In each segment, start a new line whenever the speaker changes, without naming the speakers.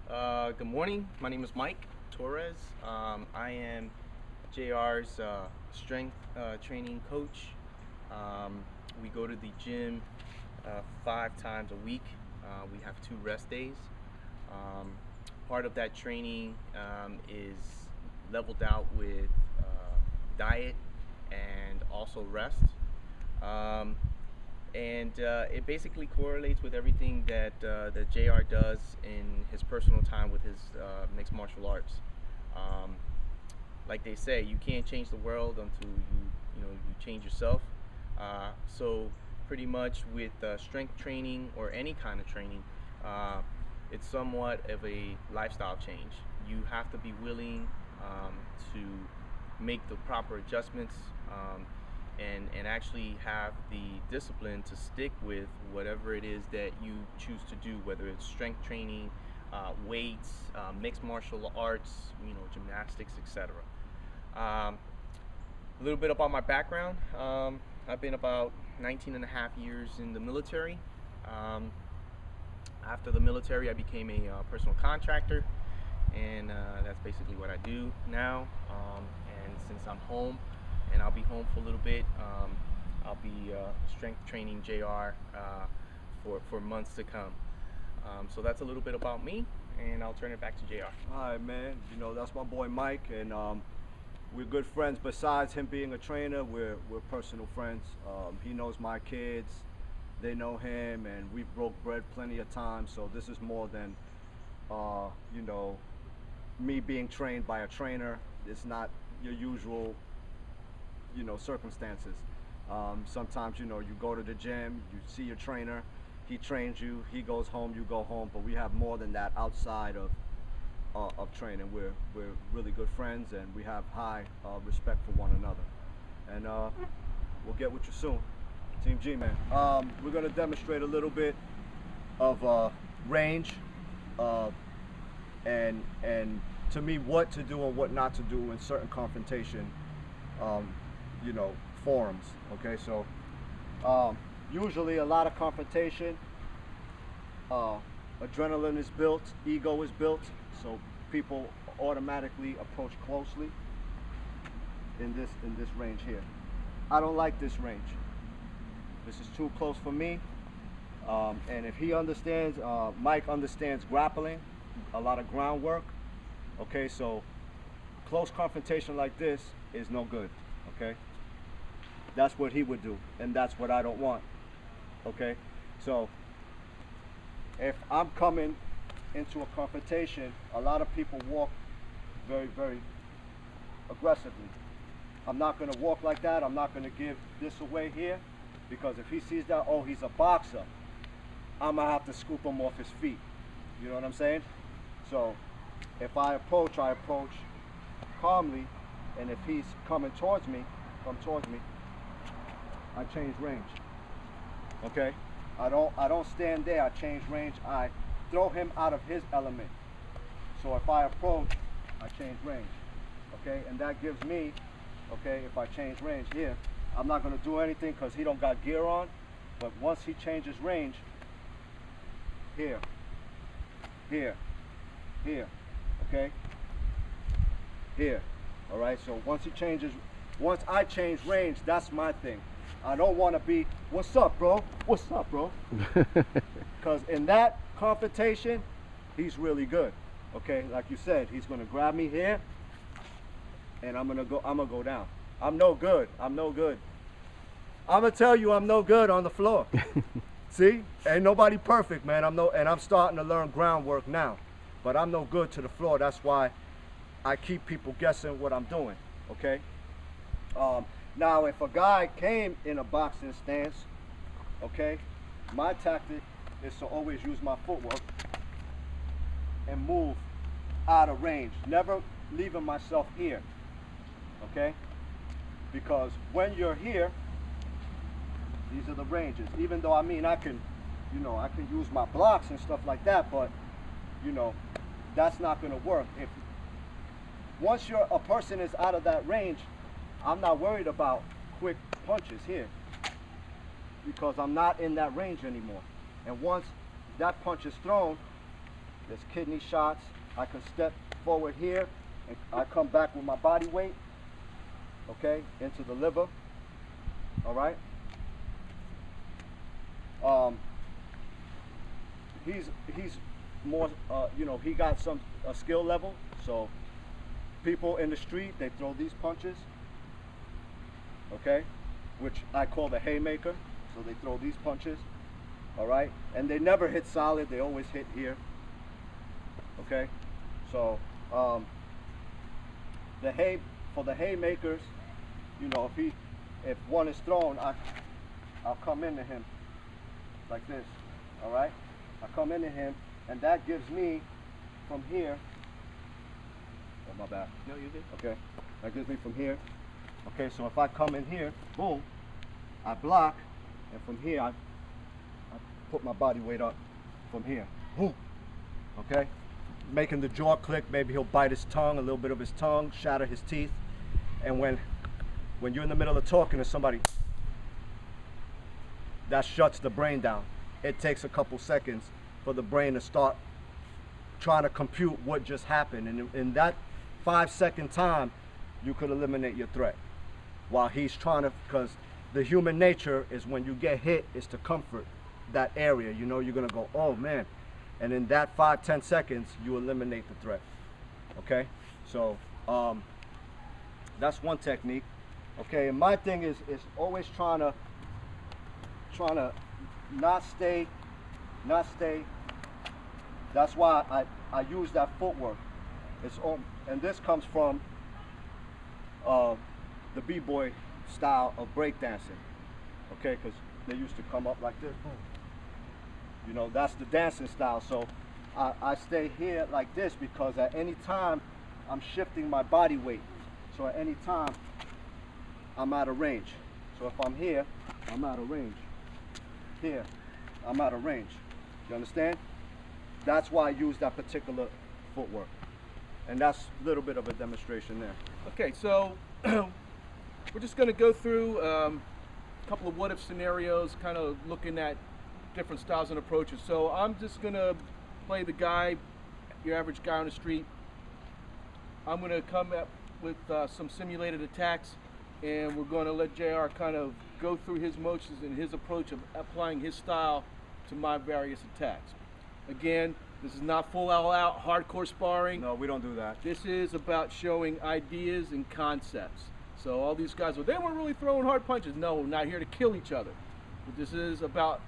Good morning. My name is Mike Torres. I am JR's strength training coach. We go to the gym 5 times a week. We have 2 rest days. Um, Part of that training is leveled out with diet and also rest. Um, and it basically correlates with everything that JR does in his personal time with his mixed martial arts. Um, like they say, you can't change the world until you change yourself. So pretty much with strength training or any kind of training, it's somewhat of a lifestyle change. You have to be willing to make the proper adjustments. And actually have the discipline to stick with whatever it is that you choose to do, whether it's strength training, weights, mixed martial arts, gymnastics, etc. A little bit about my background. I've been about 19 and a half years in the military. After the military, I became a personal contractor, and that's basically what I do now. And since I'm home, and I'll be home for a little bit, I'll be strength training JR for months to come. So that's a little bit about me, and I'll turn it back to JR.
All right, man. That's my boy Mike, and we're good friends. Besides him being a trainer, we're personal friends. He knows my kids, they know him, and we've broke bread plenty of times. So this is more than me being trained by a trainer. It's not your usual circumstances. Sometimes you go to the gym, you see your trainer, he trains you, he goes home, you go home, but we have more than that outside of training. We're really good friends, and we have high respect for one another, and we'll get with you soon. Team G-Man. We're going to demonstrate a little bit of range and to me what to do and what not to do in certain confrontation forums. Okay, so usually a lot of confrontation, adrenaline is built, ego is built, so people automatically approach closely in this range here. I don't like this range. This is too close for me, and if he understands, Mike understands grappling, a lot of groundwork. Okay, so close confrontation like this is no good. Okay, that's what he would do, and that's what I don't want. Okay, so if I'm coming into a confrontation, a lot of people walk very, very aggressively. I'm not going to walk like that. I'm not going to give this away here, because if he sees that, oh, he's a boxer, I'm going to have to scoop him off his feet. You know what I'm saying? So if I approach calmly, and if he's coming towards me, I change range. Okay? I don't stand there, I change range, I throw him out of his element. So if I approach, I change range. Okay? And that gives me, okay, if I change range here, I'm not gonna do anything because he don't got gear on, but once he changes range, here, okay? Here. Alright, so once I change range, that's my thing. I don't want to be, what's up, bro? What's up, bro? Because in that confrontation, he's really good. Okay, like you said, he's gonna grab me here, and I'm gonna go down. I'm no good. I'm gonna tell you I'm no good on the floor. See? Ain't nobody perfect, man. And I'm starting to learn groundwork now. But I'm no good to the floor. That's why I keep people guessing what I'm doing, okay? Now, if a guy came in a boxing stance, okay, my tactic is to always use my footwork and move out of range, never leaving myself here, okay? Because when you're here, these are the ranges. Even though, I mean, I can use my blocks and stuff like that, but, that's not gonna work. Once a person is out of that range, I'm not worried about quick punches here, because I'm not in that range anymore. And once that punch is thrown, There's kidney shots. I can step forward here and I come back with my body weight, okay, into the liver. All right. He's more, you know, he got some skill level. So people in the street, they throw these punches, okay, which I call the haymaker. So they throw these punches, all right, and they never hit solid. They always hit here, okay. So for the haymakers, you know, if one is thrown, I'll come into him like this, all right. I come into him, and that gives me from here. Oh, my bad.
No, you did.
Okay, that gives me from here. Okay, so if I come in here, boom, I block, and from here I put my body weight up from here. Boom. Okay, making the jaw click. Maybe he'll bite his tongue, a little bit of his tongue, shatter his teeth, and when you're in the middle of talking to somebody, that shuts the brain down. It takes a couple seconds for the brain to start trying to compute what just happened. And in that 5-second time, you could eliminate your threat. While he's trying to, because the human nature is when you get hit is to comfort that area. You know, you're gonna go, oh man. And in that 5-10 seconds, you eliminate the threat. Okay? So that's one technique. Okay, and my thing is always trying to not stay. That's why I use that footwork. It's on, and this comes from the b-boy style of breakdancing. Okay, because they used to come up like this. Boom. You know, that's the dancing style. So I stay here like this because at any time I'm shifting my body weight. So at any time I'm out of range. So if I'm here, I'm out of range. Here, I'm out of range. You understand? That's why I use that particular footwork. And that's a little bit of a demonstration there.
Okay, so we're just going to go through a couple of what-if scenarios, kind of looking at different styles and approaches. So I'm just going to play the guy, your average guy on the street. I'm going to come up with some simulated attacks, and we're going to let JR kind of go through his motions and his approach of applying his style to my various attacks. Again, this is not full out hardcore sparring.
No, we don't do that.
This is about showing ideas and concepts. So all these guys, well, they weren't really throwing hard punches. No, we're not here to kill each other. But this is about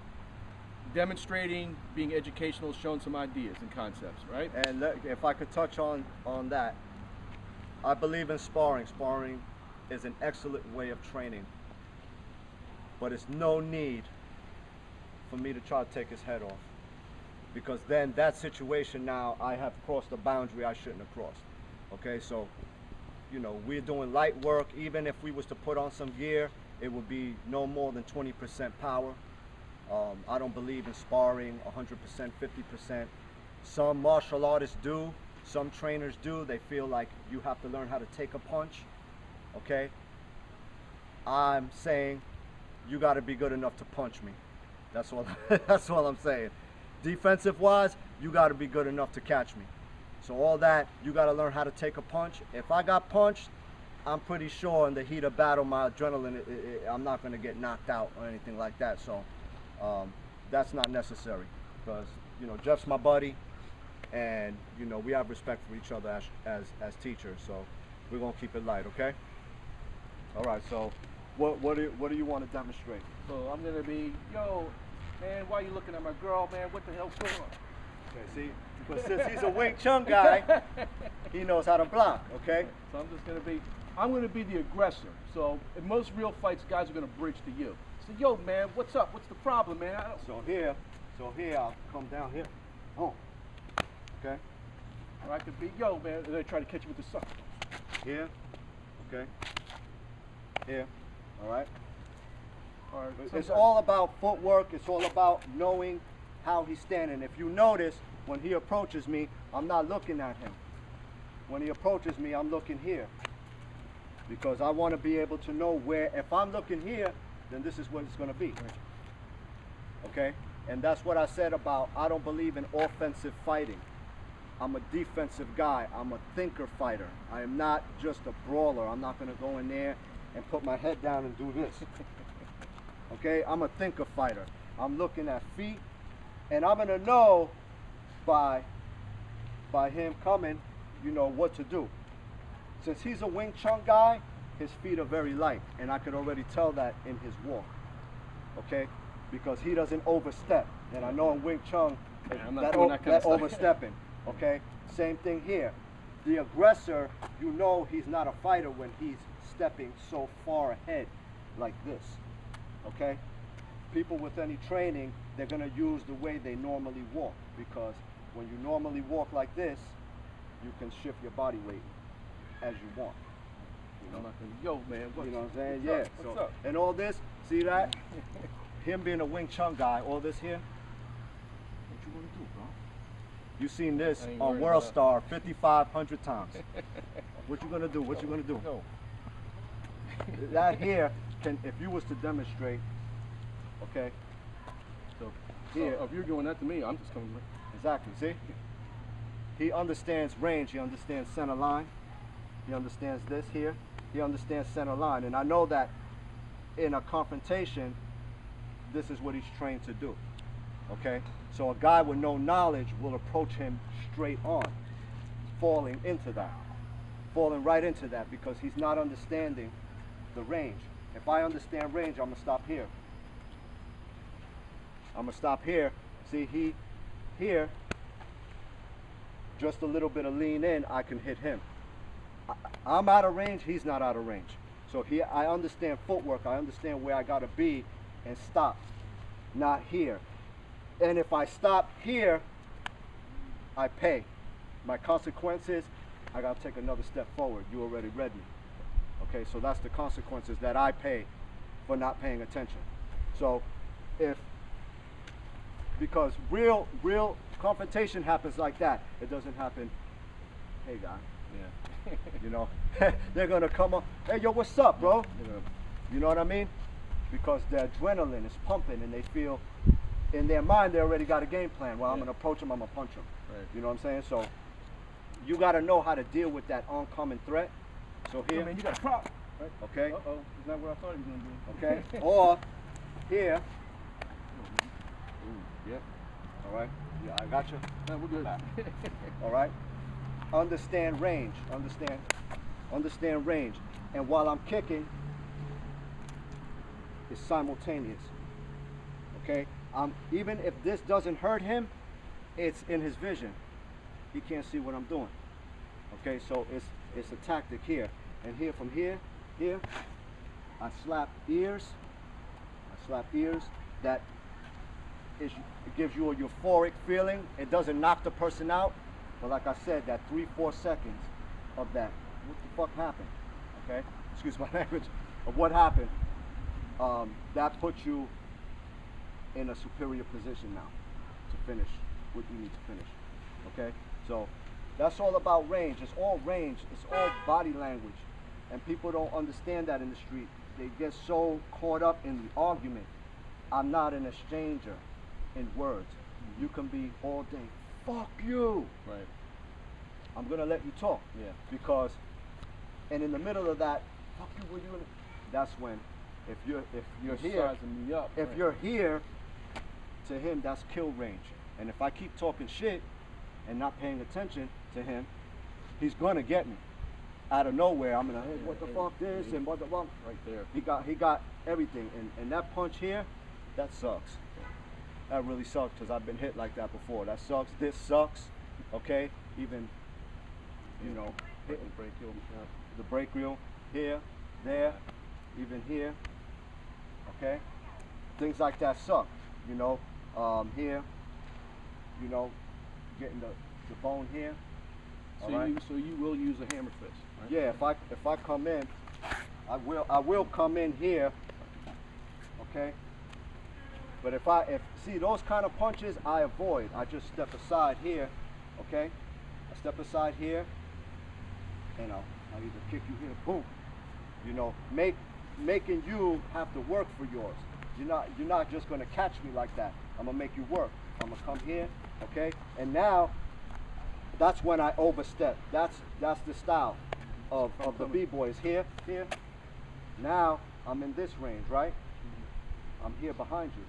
demonstrating, being educational, showing some ideas and concepts, right?
And if I could touch on that, I believe in sparring. Sparring is an excellent way of training. But it's no need for me to try to take his head off. Because then that situation now, I have crossed a boundary I shouldn't have crossed. Okay, so, you know, we're doing light work. Even if we was to put on some gear, it would be no more than 20% power. I don't believe in sparring 100%, 50%. Some martial artists do, some trainers do. They feel like you have to learn how to take a punch, okay? I'm saying you gotta be good enough to punch me. That's all, that's all I'm saying. Defensive wise, you gotta be good enough to catch me. So all that, you gotta learn how to take a punch. If I got punched, I'm pretty sure in the heat of battle, my adrenaline, I'm not gonna get knocked out or anything like that. So that's not necessary because, you know, Jeff's my buddy and, you know, we have respect for each other as teachers. So we're gonna keep it light, okay? All right, so what do you want to demonstrate?
So I'm gonna be, yo, man, why are you looking at my girl, man? What the hell's going on?
Okay, see, but since he's a Wing Chun guy, he knows how to block, okay?
So I'm gonna be the aggressor. So in most real fights, guys are gonna bridge to you. So yo, man, what's up? What's the problem, man?
So here I'll come down here. Oh, okay.
Or I could be, yo, man, and they try to catch you with the sucker.
Here, okay. Here, all right.
Or
it's all about footwork. It's all about knowing how he's standing. If you notice, when he approaches me, I'm not looking at him. When he approaches me, I'm looking here. Because I want to be able to know where, if I'm looking here, then this is what it's going to be. Okay? And that's what I said about I don't believe in offensive fighting. I'm a defensive guy. I'm a thinker fighter. I am not just a brawler. I'm not going to go in there and put my head down and do this. Okay, I'm a thinker fighter. I'm looking at feet, and I'm going to know by him coming, you know, what to do. Since he's a Wing Chun guy, his feet are very light, and I could already tell that in his walk. Okay, because he doesn't overstep, and I know in Wing Chun that overstepping. Okay, same thing here. The aggressor, you know, he's not a fighter when he's stepping so far ahead like this. Okay, people with any training, they're gonna use the way they normally walk, because when you normally walk like this, you can shift your body weight as you want. You know?
Yo, man, what's,
you know what I'm saying?
What's
Yeah.
up? What's up?
And all this, see that? Him being a Wing Chun guy, all this here.
What you want to do, bro?
You seen this
I ain't
on
worried
World
about
Star 5,500 times. What you gonna do? What you gonna do?
No.
That here can, if you was to demonstrate, okay?
So,
Here.
if you're doing that to me, I'm just coming.
Exactly. See? He understands range. He understands center line. He understands this here. He understands center line. And I know that in a confrontation, this is what he's trained to do. Okay? So a guy with no knowledge will approach him straight on, falling right into that, because he's not understanding the range. If I understand range, I'm gonna stop here. I'm gonna stop here. See, here, just a little bit of lean in, I can hit him. I'm out of range, he's not out of range. So here, I understand footwork, I understand where I gotta be and stop, not here. And if I stop here, I pay. My consequences, I gotta take another step forward. You already read me. Okay, so that's the consequences that I pay for not paying attention. So because real confrontation happens like that. It doesn't happen, hey guy.
Yeah.
You know, they're gonna come up, hey yo, what's up, bro? You know what I mean? Because their adrenaline is pumping and they feel, in their mind, they already got a game plan. Well, I'm gonna approach him, I'm gonna punch him.
Right.
You know what I'm saying? So you gotta know how to deal with that oncoming threat. So here,
I mean, you got a prop, right?
okay,
Uh-oh, it's not what I thought he was gonna do.
okay, or here,
Yeah.
all right, yeah, I got you.
No, we're good.
All right, understand range, understand range, and while I'm kicking, it's simultaneous. Okay, even if this doesn't hurt him, it's in his vision. He can't see what I'm doing. Okay, so it's a tactic here, and here from here, I slap ears. That is, it gives you a euphoric feeling. It doesn't knock the person out, but like I said, that 3-4 seconds of that, what the fuck happened? Okay, excuse my language, of what happened, that puts you in a superior position now to finish what you need to finish. Okay, so that's all about range. It's all range. It's all body language, and people don't understand that in the street. They get so caught up in the argument. I'm not an exchanger in words. You can be all day, fuck you.
Right.
I'm gonna let you talk.
Yeah.
Because, and in the middle of that, fuck you, what you? That's when, if you're here,
Sizing me up,
if
right.
you're here, to him that's kill range. And if I keep talking shit and not paying attention to him, he's gonna get me. Out of nowhere, I'm gonna, hey, what the fuck this and what the fuck.
Right there.
He got everything, and that punch here, that sucks. That really sucks, because I've been hit like that before. That sucks. This sucks. Okay, even, you know, hitting
Break your,
the brake wheel here, there, even here. Okay, things like that suck. You know, here, you know, getting the bone here.
So
all right?
so you will use a hammer fist, right?
Yeah, if I come in, I will come in here. Okay. But if see those kind of punches, I avoid. I just step aside here. Okay. I step aside here, and I'll either kick you here, boom. You know, making you have to work for yours. You're not just gonna catch me like that. I'm gonna make you work. I'm gonna come here, okay? And now that's when I overstep. That's the style of the b-boys. Here. Now I'm in this range, right? I'm here behind you.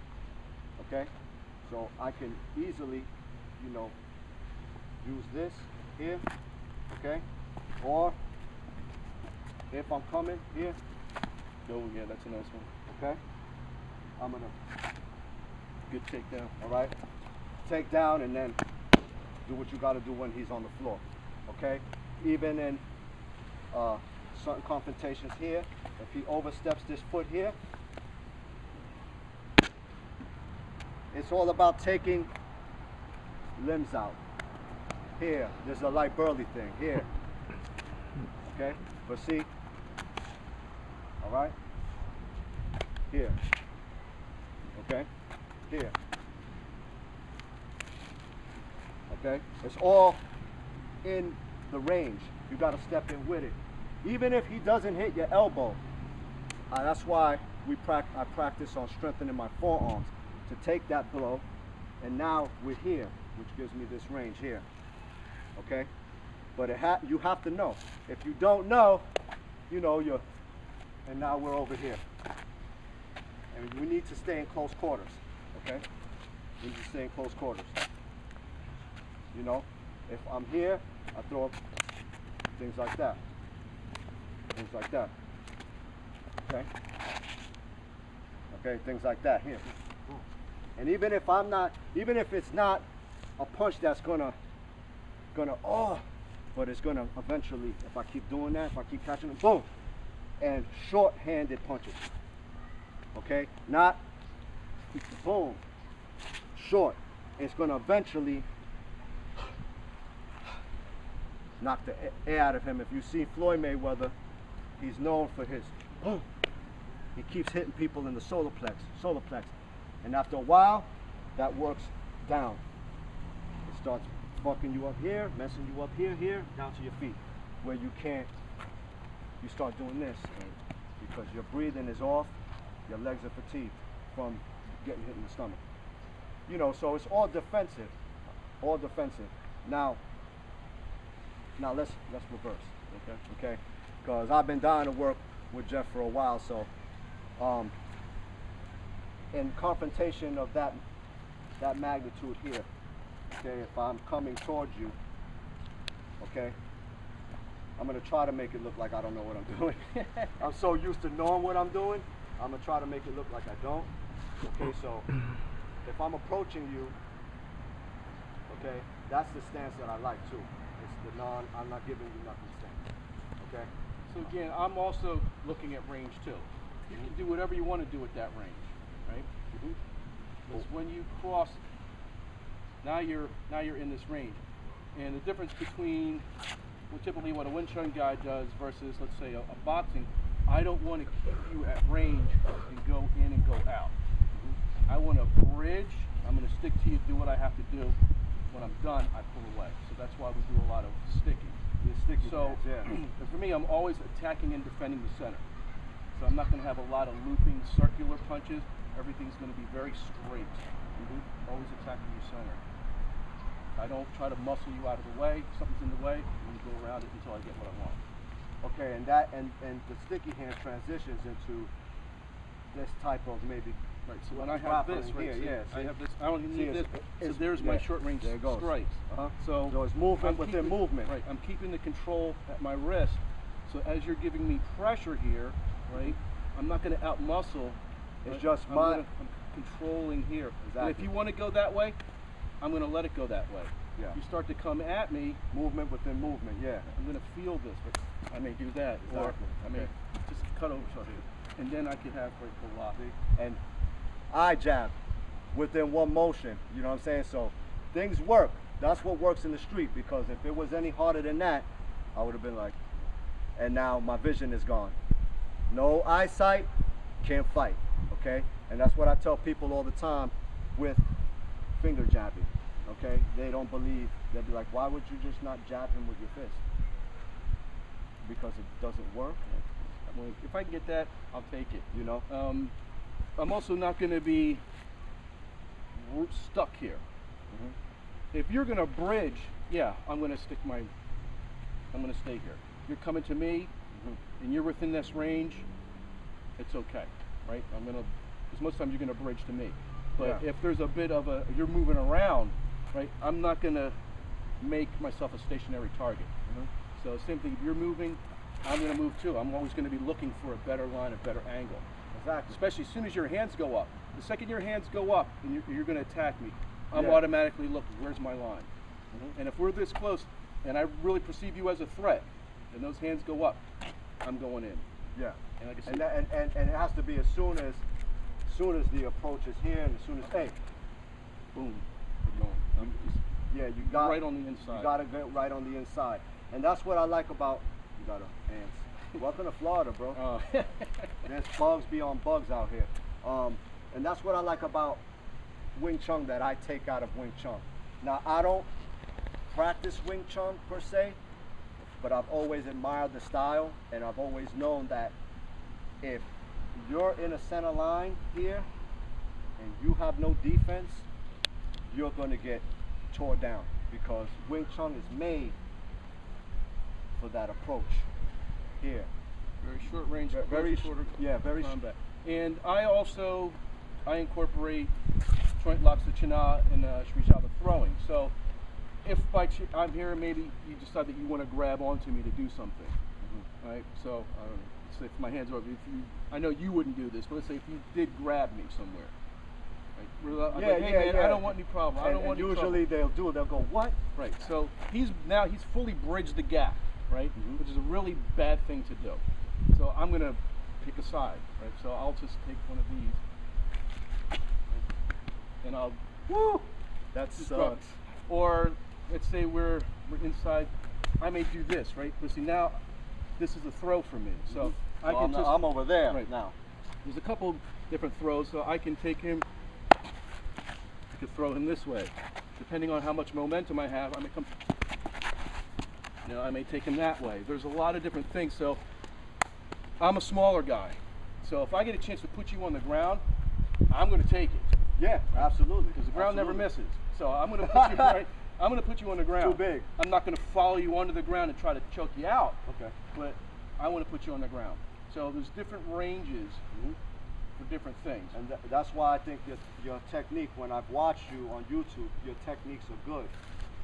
Okay? So I can easily, you know, use this here. Okay? Or if I'm coming here.
Oh yeah, that's a nice one.
Okay? I'm gonna
Good takedown.
all right, take down and then do what you got to do when he's on the floor. Okay? Even in certain confrontations here, if he oversteps this foot here, it's all about taking limbs out. Here, there's a light burly thing here. Okay? But see, all right, here, okay, here, okay, it's all in the range. You got to step in with it. Even if he doesn't hit your elbow, that's why I practice on strengthening my forearms to take that blow, and now we're here, which gives me this range here, okay? But you have to know. If you don't know, you know, and now we're over here. And we need to stay in close quarters, okay? We need to stay in close quarters. You know, if I'm here, I throw up things like that. Things like that. Okay? Okay, things like that here. And even if it's not a punch that's gonna but it's gonna eventually, if I keep doing that, if I keep catching them, boom, and short-handed punches. Okay, not boom, short. It's gonna eventually knock the air out of him. If you see Floyd Mayweather, he's known for his boom. He keeps hitting people in the solar plex, and after a while, that works down. It starts fucking you up here, messing you up here, down to your feet, where you can't. You start doing this, and because your breathing is off, your legs are fatigued from getting hit in the stomach. You know, so it's all defensive, all defensive. Now let's reverse, okay? Because I've been dying to work with Jeff for a while, so in confrontation of that magnitude here, okay, if I'm coming towards you, okay, I'm gonna try to make it look like I don't know what I'm doing. I'm so used to knowing what I'm doing, I'm gonna try to make it look like I don't. Okay, so if I'm approaching you, okay, that's the stance that I like too. It's the I'm not giving you nothing stance. Okay?
So again, I'm also looking at range too. You can do whatever you want to do at that range, right? Because when you cross, now you're in this range, and the difference between typically what a Wing Chun guy does versus, let's say, a boxing, I don't want to keep you at range and go in and go out. I want to bridge. I'm going to stick to you, do what I have to do. When I'm done, I pull away. So that's why we do a lot of sticking. So for me, I'm always attacking and defending the center. So I'm not going to have a lot of looping circular punches. Everything's going to be very straight. Always attacking your center. I don't try to muscle you out of the way. If something's in the way, I'm going to go around it until I get what I want.
Okay, and that and the sticky hand transitions into this type of maybe.
Right. So when I have this right here, I have this. I don't even need this. So there's my short range strikes. So
it's movement within movement.
Right. I'm keeping the control at my wrist. So as you're giving me pressure here, right, I'm not going to out muscle.
It's just
I'm controlling here.
Exactly.
And if you want to go that way, I'm going to let it go that way.
Yeah.
You start to come at me.
Movement within movement. Yeah.
I'm going to feel this, but I may do that, or I may just cut over something, and then I can have the lock.
And I jab within one motion. You know what I'm saying? So things work. That's what works in the street. Because if it was any harder than that, I would have been like. And now my vision is gone. No eyesight, can't fight. Okay? And that's what I tell people all the time with finger jabbing. Okay? They don't believe. They'll be like, why would you just not jab him with your fist? Because it doesn't work.
If I can get that, I'll take it.
You know?
I'm also not going to be stuck here. If you're going to bridge yeah, I'm gonna stay here. You're coming to me, and you're within this range, it's okay, right? Because most times you're gonna bridge to me. But if there's a bit of you're moving around, right? I'm not gonna make myself a stationary target. So same thing, if you're moving, I'm gonna move too. I'm always gonna be looking for a better line, a better angle.
Exactly.
Especially as soon as your hands go up. The second your hands go up and you're gonna attack me, I'm automatically looking, where's my line? And if we're this close, and I really perceive you as a threat, and those hands go up, I'm going in.
Yeah.
And like I said,
And it has to be as soon as the approach is here, and as soon as
boom, we're going.
you got
right on the inside.
You gotta get right on the inside, and that's what I like about. You got ants. Welcome to Florida, bro. There's bugs beyond bugs out here, and that's what I like about Wing Chun that I take out of Wing Chun. Now I don't practice Wing Chun per se, but I've always admired the style, and I've always known that if you're in a center line here and you have no defense, you're going to get tore down, because Wing Chun is made for that approach here.
Very short range,
Very
shorter
very
combat. And I incorporate joint locks, the china, and Sri Shava throwing. So if I'm here, maybe you decide that you want to grab onto me to do something, right? So let's say if my hands are over, I know you wouldn't do this, but let's say if you did grab me somewhere, right? Hey, man, I don't want any problem. I don't want any trouble.
Usually they'll go, what?
Right. So he's fully bridged the gap, right? Which is a really bad thing to do. So I'm gonna pick a side, right? So I'll just take one of these, and I'll
That
just
sucks.
drop. Or let's say we're inside. I may do this, right? But see, now this is a throw for me. So
I'm over there
right
now.
There's a couple different throws, so I can take him. I could throw him this way, depending on how much momentum I have. I may come. I may take him that way. There's a lot of different things. So I'm a smaller guy, so if I get a chance to put you on the ground, I'm going to take it.
Yeah, absolutely.
Because the ground never misses. So I'm going to put you right. I'm going to put you on the ground.
Too big.
I'm not going to follow you onto the ground and try to choke you out.
Okay.
But I want to put you on the ground. So there's different ranges for different things.
And that's why I think your technique, when I've watched you on YouTube, your techniques are good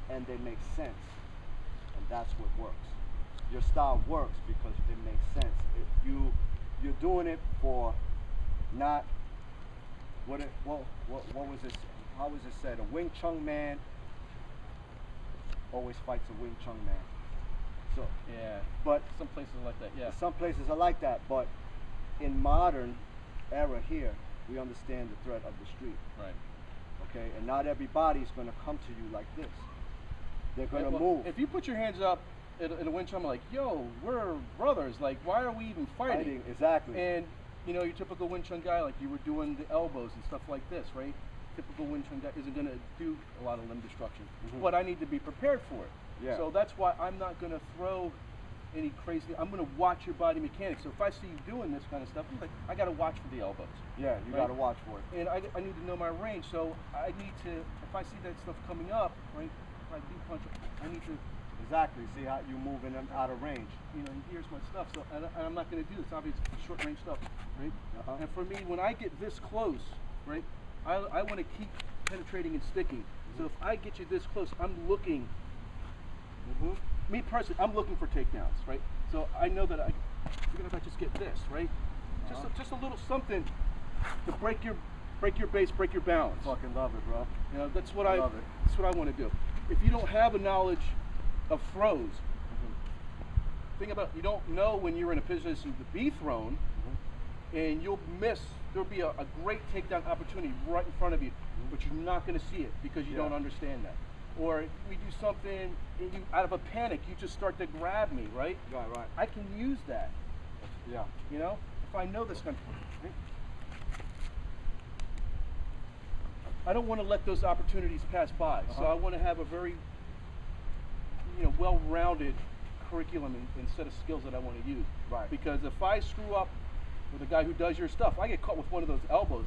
and they make sense. And that's what works. Your style works because it makes sense. You're doing it for not what was this? How was it said? A Wing Chun man always fights a Wing Chun man. So
yeah,
but
some places are like that. Yeah,
some places are like that. But in modern era here, we understand the threat of the street.
right.
Okay, and not everybody's going to come to you like this. They're going to
Well,
move.
If you put your hands up in a Wing Chun, I'm like, yo, we're brothers. Like, why are we even fighting?
Exactly.
And your typical Wing Chun guy, like you were doing the elbows and stuff like this, right? Typical Wing Chun guy isn't going to do a lot of limb destruction, but I need to be prepared for it.
Yeah.
So that's why I'm not going to throw any crazy. I'm going to watch your body mechanics. So if I see you doing this kind of stuff, I'm like, I got to watch for the elbows.
Yeah, you got to watch for it.
And I need to know my range. So I need to, if I see that stuff coming up, right? If I do punch, I need to.
Exactly. See how you moving them out of range.
Here's my stuff. So and I'm not going to do this. Obviously, short range stuff, right? And for me, when I get this close, right, I want to keep penetrating and sticking. So if I get you this close, I'm looking. Me personally, I'm looking for takedowns, right? So I know that even if I just get this, right, just a little something to break your base, break your balance.
Fucking love it, bro.
That's what
love it.
That's what I want to do. If you don't have a knowledge of throws, think about you don't know when you're in a position to be thrown, and you'll miss. There'll be a great takedown opportunity right in front of you, but you're not going to see it because you don't understand that. Or we do something, and you, out of a panic, you just start to grab me, right?
Right.
I can use that.
Yeah.
If I know this kind of thing. I don't want to let those opportunities pass by. So I want to have a very, well-rounded curriculum and set of skills that I want to use.
Right.
Because if I screw up with a guy who does your stuff, I get caught with one of those elbows.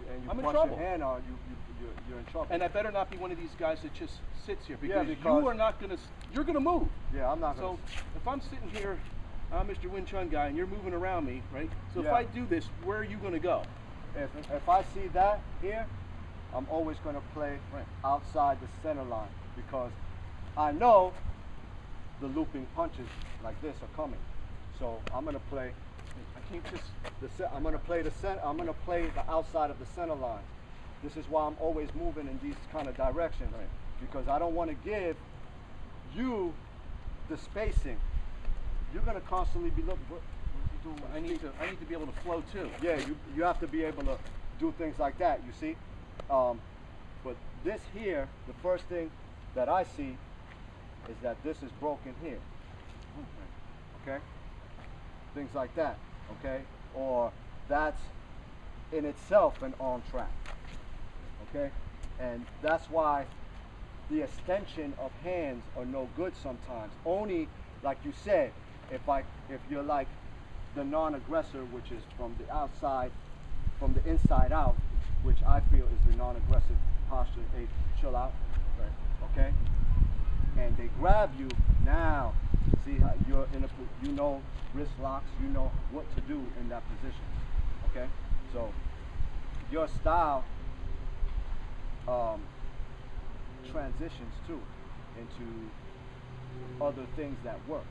and you
I'm in
punch
trouble.
your hand out, you're in trouble.
And I better not be one of these guys that just sits here
Yeah,
because,
because
you are not going to, you're going to move.
Yeah, I'm not
So
going to.
if I'm sitting here, I'm Mr. Wing Chun guy, and you're moving around me, right? So if
Yeah.
I do this, where are you going to go?
If I see that here, I'm always going to play
Right.
outside the center line because I know the looping punches like this are coming. So I'm going to play.
I can't just.
I'm going to play the center. I'm going to play the outside of the center line. This is why I'm always moving in these kind of directions,
Right.
because I don't want to give you the spacing. You're going to constantly be looking. What are you doing?
I need to be able to flow too.
Yeah, you have to be able to do things like that, you see. But this here, the first thing that I see is that this is broken here. Okay? Things like that, okay? Or that's in itself an arm trap. Okay? And that's why the extension of hands are no good sometimes. Only, like you said, if you're like the non-aggressor, which is from the outside, from the inside out, which I feel is the non-aggressive posture. Hey, chill out,
Right.
okay? And they grab you. Now, see how you're in you know wrist locks. You know what to do in that position, okay? So your style transitions too into other things that work.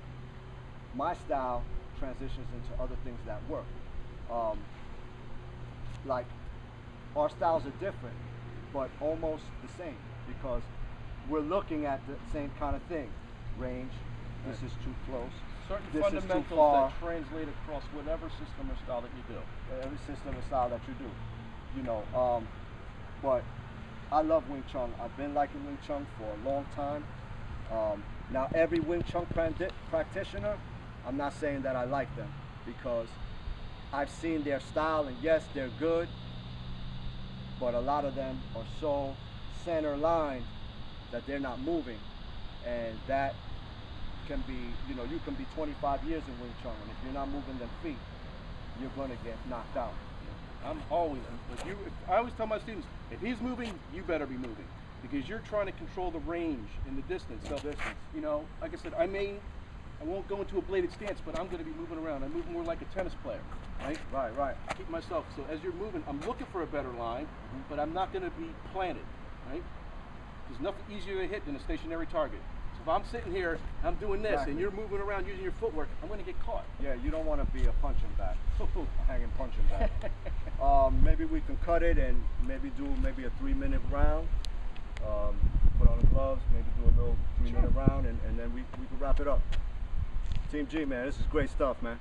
My style transitions into other things that work. Like our styles are different, but almost the same because we're looking at the same kind of thing. Range. This is too close.
Certain
This is too
fundamentals
far.
that translate across whatever system or style that you do.
Every system and style that you do, you know. But I love Wing Chun. I've been liking Wing Chun for a long time. Now every Wing Chun practitioner, I'm not saying that I like them because I've seen their style and yes, they're good, but a lot of them are so center line that they're not moving, and that can be, you know, you can be 25 years in Wing Chun, and if you're not moving them feet, you're gonna get knocked out.
I'm always, I always tell my students, if he's moving, you better be moving because you're trying to control the range and the distance. So, you know, like I said, I won't go into a bladed stance, but I'm going to be moving around. I move more like a tennis player, right?
Right.
Keep myself. So as you're moving, I'm looking for a better line, but I'm not going to be planted, right? There's nothing easier to hit than a stationary target. So if I'm sitting here, I'm doing this,
Exactly.
and you're moving around using your footwork, I'm going to get caught.
Yeah, you don't want to be a punching bag, a hanging punching bag. Maybe we can cut it and maybe do maybe a 3-minute round. Put on the gloves, maybe do a little 3-minute round, and then we can wrap it up. Team G, man, this is great stuff, man.